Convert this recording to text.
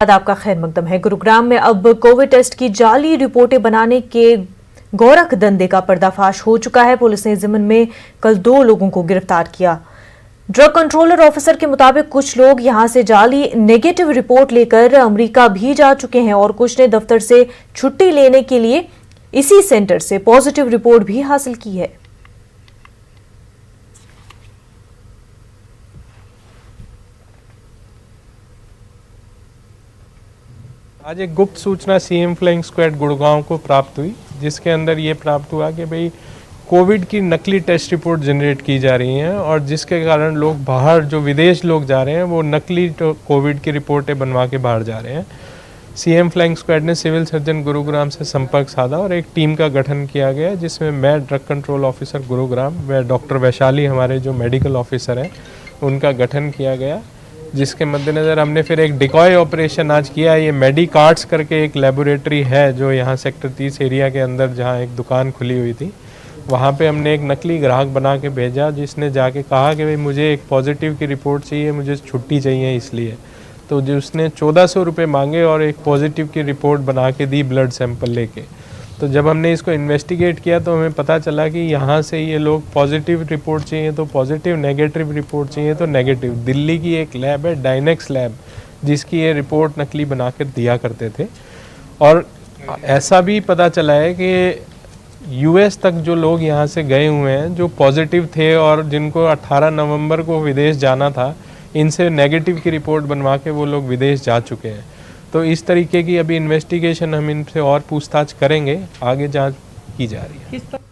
आपका खैर मकदम है। गुरुग्राम में अब कोविड टेस्ट की जाली रिपोर्टें बनाने के गोरख धंधे का पर्दाफाश हो चुका है। पुलिस ने ज़िमन में कल 2 लोगों को गिरफ्तार किया। ड्रग कंट्रोलर ऑफिसर के मुताबिक कुछ लोग यहां से जाली नेगेटिव रिपोर्ट लेकर अमेरिका भी जा चुके हैं और कुछ ने दफ्तर से छुट्टी लेने के लिए इसी सेंटर से पॉजिटिव रिपोर्ट भी हासिल की है। आज एक गुप्त सूचना सीएम फ्लाइंग स्क्वाड गुड़गांव को प्राप्त हुई, जिसके अंदर ये प्राप्त हुआ कि भाई कोविड की नकली टेस्ट रिपोर्ट जनरेट की जा रही हैं और जिसके कारण लोग बाहर जो विदेश लोग जा रहे हैं वो नकली कोविड की रिपोर्टें बनवा के बाहर जा रहे हैं। सीएम फ्लाइंग स्क्वाड ने सिविल सर्जन गुरुग्राम से संपर्क साधा और एक टीम का गठन किया गया, जिसमें मैं ड्रग कंट्रोल ऑफिसर गुरुग्राम व डॉक्टर वैशाली हमारे जो मेडिकल ऑफिसर हैं उनका गठन किया गया, जिसके मद्देनज़र हमने फिर एक डिकॉय ऑपरेशन आज किया। ये मेडिकार्ट्स करके एक लेबोरेटरी है जो यहाँ सेक्टर 30 एरिया के अंदर जहाँ एक दुकान खुली हुई थी, वहाँ पे हमने एक नकली ग्राहक बना के भेजा, जिसने जाके कहा कि भाई मुझे एक पॉजिटिव की रिपोर्ट चाहिए, मुझे छुट्टी चाहिए इसलिए। तो जो उसने 1400 रुपये मांगे और एक पॉजिटिव की रिपोर्ट बना के दी ब्लड सैंपल लेके। तो जब हमने इसको इन्वेस्टिगेट किया तो हमें पता चला कि यहाँ से ये लोग पॉजिटिव रिपोर्ट चाहिए तो पॉजिटिव, नेगेटिव रिपोर्ट चाहिए तो नेगेटिव। दिल्ली की एक लैब है डायनेक्स लैब, जिसकी ये रिपोर्ट नकली बना कर दिया करते थे। और ऐसा भी पता चला है कि यूएस तक जो लोग यहाँ से गए हुए हैं जो पॉजिटिव थे और जिनको 18 नवंबर को विदेश जाना था, इनसे नेगेटिव की रिपोर्ट बनवा के वो लोग विदेश जा चुके हैं। तो इस तरीके की अभी इन्वेस्टिगेशन हम इनसे और पूछताछ करेंगे, आगे जांच की जा रही है।